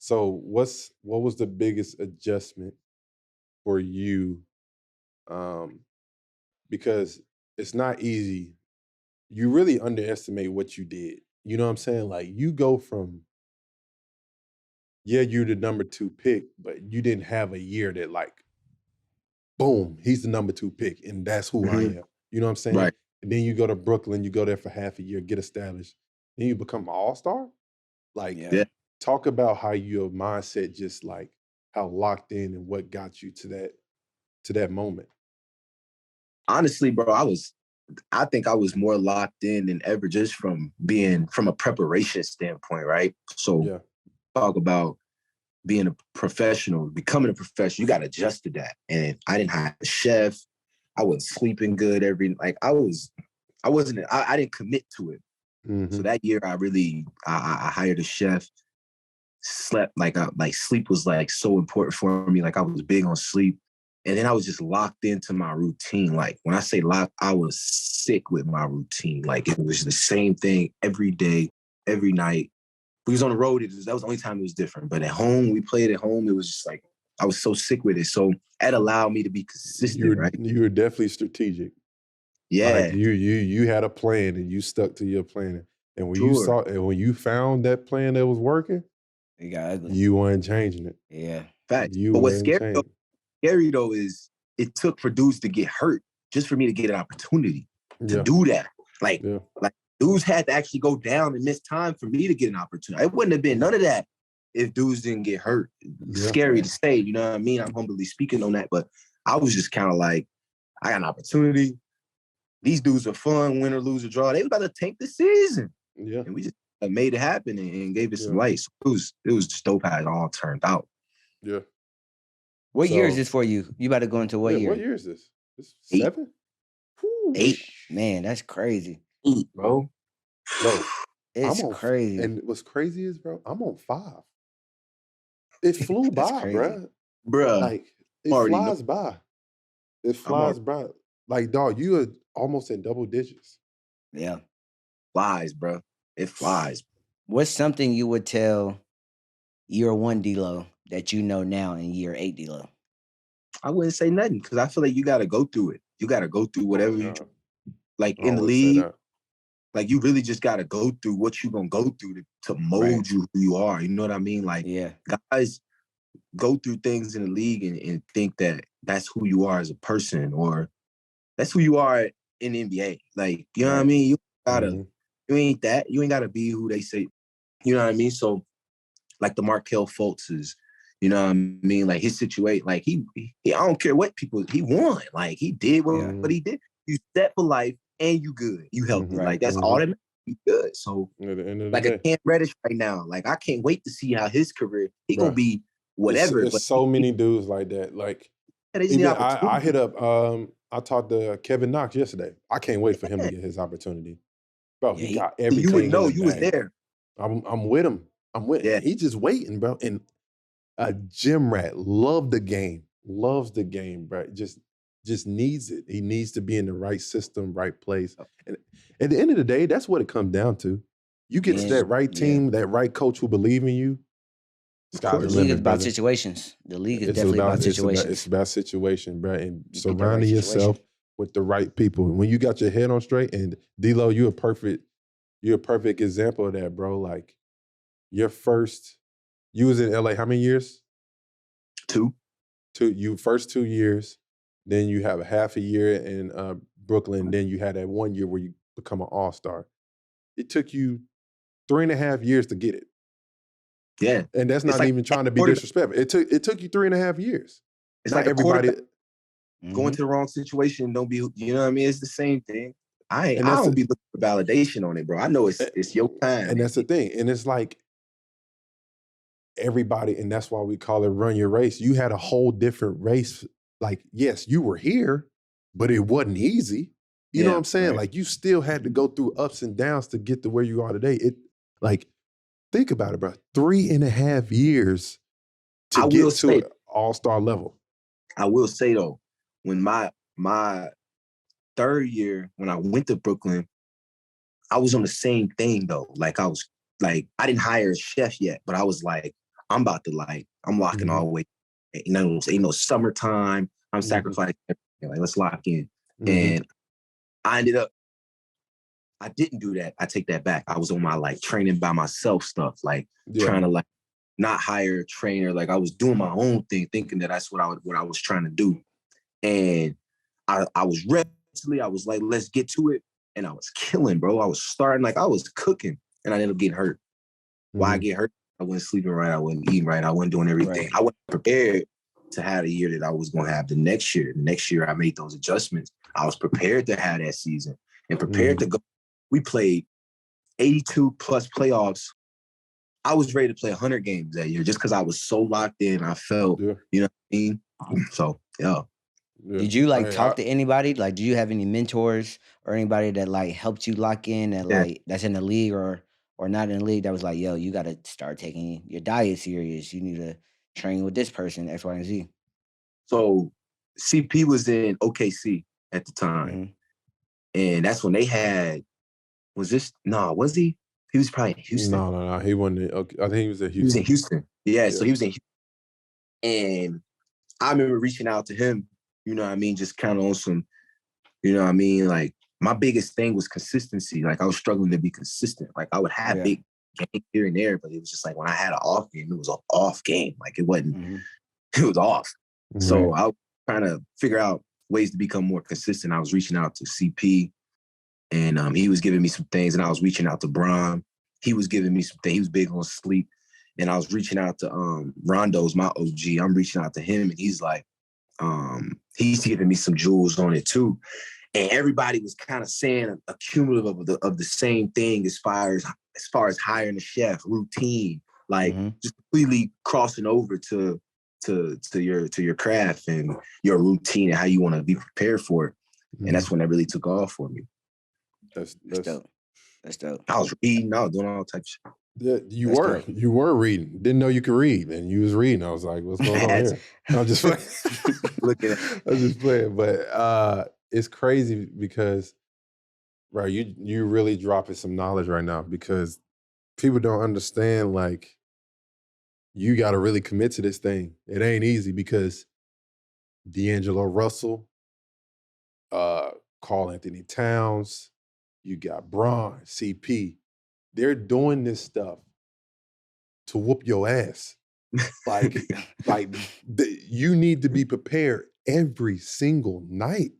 So what was the biggest adjustment for you? Um, because it's not easy. You really underestimate what you did. You know what I'm saying? Like you go from yeah, you're the number two pick, but you didn't have a year that like boom, he's the number two pick, and that's who I Hmm. am. You know what I'm saying? Right. And then you go to Brooklyn, you go there for half a year, get established, then you become an all-star. Like, Yeah. Yeah. talk about how your mindset just like how locked in and what got you to that moment. Honestly, bro, I think I was more locked in than ever just from being from a preparation standpoint, right? So Yeah, talk about being a professional, becoming a professional, you got to adjust to that. And I didn't have a chef. I wasn't sleeping good I didn't commit to it. So hmm that year I hired a chef, slept like sleep was like so important for me. Like I was big on sleep. And then I was just locked into my routine. Like when I say locked, I was sick with my routine. Like it was the same thing every day, every night. We was on the road. That was the only time it was different. But at home, we played at home. It was just like I was so sick with it. So that allowed me to be consistent, right? you were definitely strategic. Like Yeah, you had a plan and you stuck to your plan. And sure. when you found that plan that was working, It got ugly. you weren't changing it. Yeah. Facts. You But what's weren't changing. scary though is it took for dudes to get hurt just for me to get an opportunity to Yeah, do that. Like, yeah, like dudes had to actually go down and miss time for me to get an opportunity. It wouldn't have been none of that if dudes didn't get hurt. It's yeah. scary to say, you know what I mean? I'm humbly speaking on that, but I was just kind of like, I got an opportunity. These dudes are fun, win or lose or draw. They were about to tank the season. Yeah, And we just made it happen and gave it some yeah, light. So it was just dope how it all turned out. yeah. What year is So this for you? You about to go into what yeah, what year? year is this? This Eight, 7? Whew, eight, Eight. Man, that's crazy. eight, bro. bro. It's crazy. And what's crazy is, bro, I'm on 5. It flew That's by, crazy. bro. Bruh, Like it already know. flies by. It I'm already flies by. Like dog, you are almost in double digits. Yeah. flies, bro. It flies. What's something you would tell year one D-Lo that you know now in year 8 D-Lo? I wouldn't say nothing because I feel like you got to go through it. You got to go through Oh whatever my you god, like I in the always say league. that. Like you really just got to go through what you're going to go through to Right. mold you who you are. You know what I mean? Like Yeah. guys go through things in the league and think that that's who you are as a person or that's who you are in the NBA. Like, you know what I Right. mean? Mhm. You ain't that. You ain't got to be who they say. You know what I mean? So like the Markel Fultz's, you know what I mean? Like his situation, like I don't care what people, he won. Like he did Yeah. what Mhm. he did. You set for life and you good. You healthy. Mhm. Right. Like that's all Mhm. that matters. You good. So At the end of the like a day, Cam Reddish right now, like I can't wait to see how his career, he gonna bro. be whatever, It's but so many dudes like that. Like they just need even I opportunity. hit up I talked to Kevin Knox yesterday. I can't wait for him to get his opportunity. Bro, Yeah. he got You would everything in know the you was bag. there. I'm with him. I'm with Yeah. he just waiting, bro. And a gym rat, love the game, loves the game, bro. Just needs it. He needs to be in the right system, right place. And at the end of the day, that's what it comes down to. You get to that And right yeah. team, that right coach who believe in you, Of sky's The the course. league is limit, about brother. situations. The league is It's definitely about about it's situations. about situation, bro, and You get the right surrounding situation. yourself with the right people. When you got your head on straight, and D'Lo, you're a perfect example of that, bro. Like your first, you was in LA how many years? Two. You first 2 years, then you have a half a year in Brooklyn, then you had that 1 year where you become an all-star. It took you 3.5 years to get it. Yeah. And that's It's not like even trying to be quarterback. disrespectful. It took you 3.5 years. It's Not like a everybody, quarterback going Hmm. to the wrong situation. Don't be, you know what I mean? It's the same thing. and I that's don't be looking for validation on it, bro. I know eh, it's your time. and that's the thing. And it's like everybody, and that's why we call it run your race. You had a whole different race. Like, yes, you were here, but it wasn't easy. You know what Yeah. I'm saying? Right. Like you still had to go through ups and downs to get to where you are today. It like think about it, bro. 3.5 years to I will get to say, an all-star level. I will say though, when my third year, when I went to Brooklyn, I was on the same thing though. Like I was like, I didn't hire a chef yet, but I was like, I'm about to I'm locking all Mhm. the way. Ain't no summertime. I'm Mhm. sacrificing everything. Like, let's lock in. Mhm. And I ended up, I didn't do that. I take that back. I was on my training by myself stuff, Yeah. trying to not hire a trainer. Like, I was doing my own thing, thinking that that's what I was trying to do. And I was ready. I was like, let's get to it. And I was killing, bro. I was starting, I was cooking, and I ended up getting hurt. Why I Mhm. get hurt? I wasn't sleeping right. I wasn't eating right. I wasn't doing everything. Right. I wasn't prepared to have the year that I was going to have the next year. The next year, I made those adjustments. I was prepared to have that season and prepared to Mhm. go. We played 82 plus playoffs. I was ready to play 100 games that year just because I was so locked in. I felt, Yeah. you know what I mean? So, yeah. Yeah. Did you Hey, talk to anybody? Like, do you have any mentors or anybody that helped you lock in that Yeah. that's in the league or not in the league that was like, yo, you got to start taking your diet serious. You need to train with this person, X, Y, and Z. So CP was in OKC at the time. Mhm. And that's when they had, was he? He was probably in Houston. No. He wasn't. Okay, I think he was at He was in Houston. Houston. Yeah, Yeah. so he was in Houston. And I remember reaching out to him, you know what I mean, just kind of on some, you know what I mean, my biggest thing was consistency. I was struggling to be consistent. I would have Yeah. big games here and there, but it was just when I had an off game, it was an off game. It wasn't, Hmm. it was off. Mhm. So I was trying to figure out ways to become more consistent. I was reaching out to CP, and he was giving me some things, and I was reaching out to Bron. He was giving me some things. He was big on sleep, and I was reaching out to Rondo's my OG. I'm reaching out to him, and he's he's giving me some jewels on it too. And everybody was kind of saying a cumulative of the same thing as far as hiring a chef, routine, Hmm. just completely crossing over to your craft and your routine and how you want to be prepared for it. And that's Mhm. when that really took off for me. That's That's dope. That's dope. I was reading, I was doing all types of yeah. You That's were. dope. You were reading. Didn't know you could read, and you was reading. I was like, "What's going on ads, here?" I'm just playing. looking at I'm just playing. But it's crazy because right, you really dropping some knowledge right now because people don't understand. You got to really commit to this thing. It ain't easy because D'Angelo Russell, uh, Carl Anthony Towns, you got Braun, CP. They're doing this stuff to whoop your ass. Like, you need to be prepared every single night.